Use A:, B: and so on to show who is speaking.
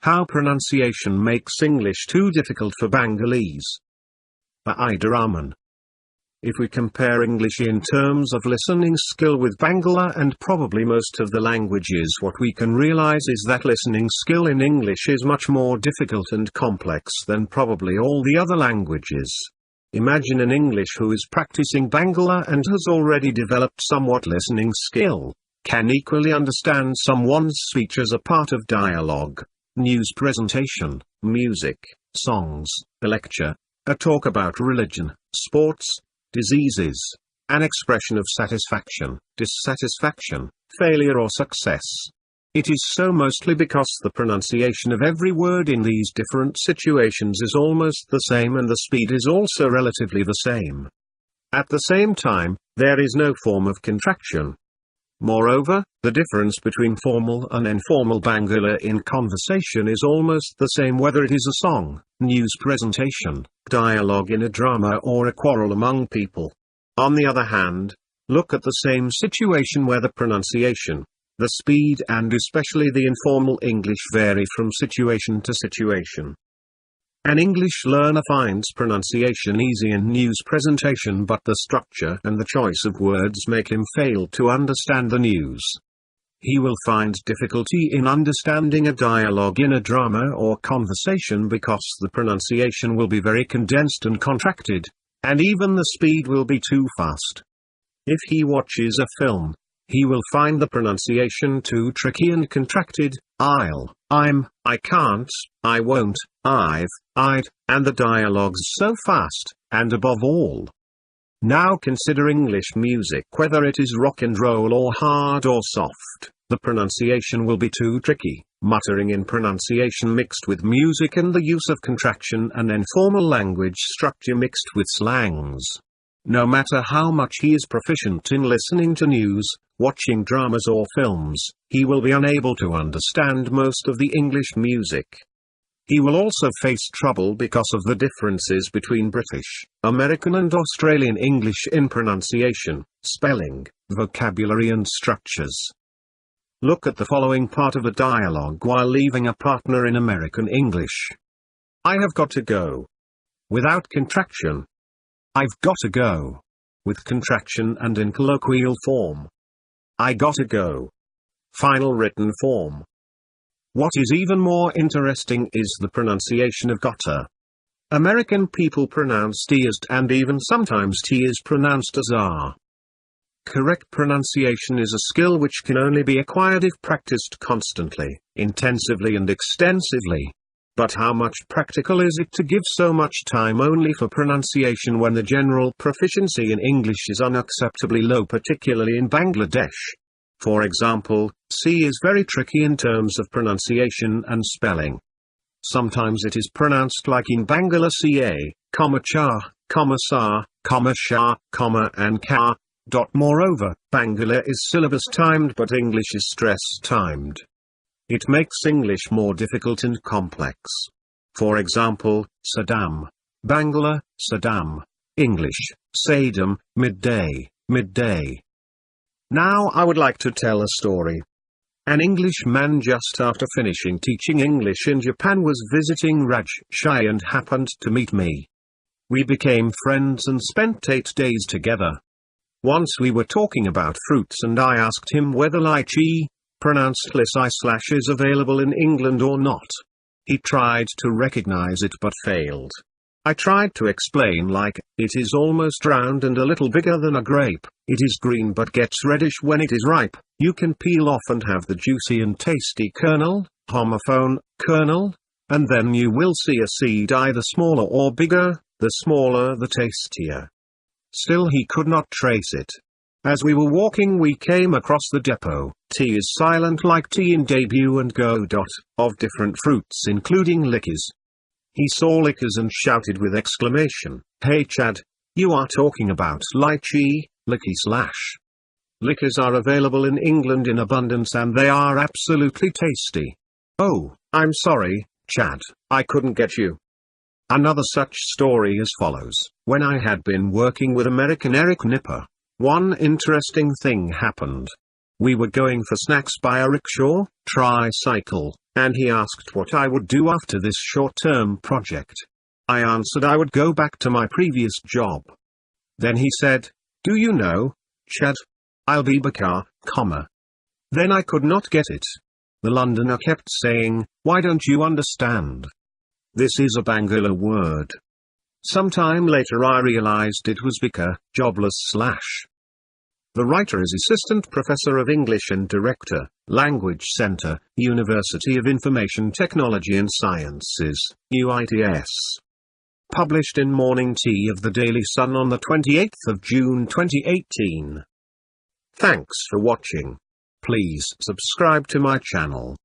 A: How pronunciation makes English too difficult for Bangalees. By Rahman. If we compare English in terms of listening skill with Bangla and probably most of the languages, what we can realize is that listening skill in English is much more difficult and complex than probably all the other languages. Imagine an English who is practicing Bangla and has already developed somewhat listening skill, can equally understand someone's speech as a part of dialogue, news presentation, music, songs, a lecture, a talk about religion, sports, diseases, an expression of satisfaction, dissatisfaction, failure or success. It is so mostly because the pronunciation of every word in these different situations is almost the same and the speed is also relatively the same. At the same time, there is no form of contraction. Moreover, the difference between formal and informal Bangla in conversation is almost the same whether it is a song, news presentation, dialogue in a drama or a quarrel among people. On the other hand, look at the same situation where the pronunciation, the speed and especially the informal English vary from situation to situation. An English learner finds pronunciation easy in news presentation, but the structure and the choice of words make him fail to understand the news. He will find difficulty in understanding a dialogue in a drama or conversation because the pronunciation will be very condensed and contracted, and even the speed will be too fast. If he watches a film, he will find the pronunciation too tricky and contracted. I can't, I won't, I'd, and the dialogue's so fast, and above all. Now consider English music, whether it is rock and roll or hard or soft, the pronunciation will be too tricky, muttering in pronunciation mixed with music and the use of contraction and informal language structure mixed with slangs. No matter how much he is proficient in listening to news, watching dramas or films, he will be unable to understand most of the English music. He will also face trouble because of the differences between British, American and Australian English in pronunciation, spelling, vocabulary and structures. Look at the following part of a dialogue while leaving a partner in American English. I have got to go. Without contraction. I've got to go. With contraction and in colloquial form. I gotta go. Final written form. What is even more interesting is the pronunciation of gotta. American people pronounce t as t and even sometimes t is pronounced as r. Correct pronunciation is a skill which can only be acquired if practiced constantly, intensively and extensively. But how much practical is it to give so much time only for pronunciation when the general proficiency in English is unacceptably low, particularly in Bangladesh? For example, C is very tricky in terms of pronunciation and spelling. Sometimes it is pronounced like in Bangla ca, cha, sa, sha, and ka. Moreover, Bangla is syllabus timed but English is stress timed. It makes English more difficult and complex. For example, Saddam, Bangla, Saddam, English, Sadam, midday, midday. Now I would like to tell a story. An Englishman just after finishing teaching English in Japan was visiting Rajshahi and happened to meet me. We became friends and spent 8 days together. Once we were talking about fruits and I asked him whether lychee, pronounced lychee, is available in England or not. He tried to recognize it but failed. I tried to explain like, it is almost round and a little bigger than a grape, it is green but gets reddish when it is ripe, you can peel off and have the juicy and tasty kernel, homophone, kernel, and then you will see a seed either smaller or bigger, the smaller the tastier. Still he could not trace it. As we were walking we came across the depot, T is silent like T in debut and go. Of different fruits including liquors. He saw liquors and shouted with exclamation, "Hey Chad, you are talking about lychee, licky/." Liquors are available in England in abundance and they are absolutely tasty. Oh, I'm sorry, Chad, I couldn't get you. Another such story as follows. When I had been working with American Eric Nipper, one interesting thing happened. We were going for snacks by a rickshaw, tricycle, and he asked what I would do after this short-term project. I answered I would go back to my previous job. Then he said, "Do you know, Chad? I'll be Bakar, comma." Then I could not get it. The Londoner kept saying, "Why don't you understand? This is a Bangla word." Sometime later I realized it was Bakar, jobless slash. The writer is Assistant Professor of English and Director, Language Center, University of Information Technology and Sciences, UITS. Published in Morning Tea of the Daily Sun on the 28th of June 2018. Thanks for watching. Please subscribe to my channel.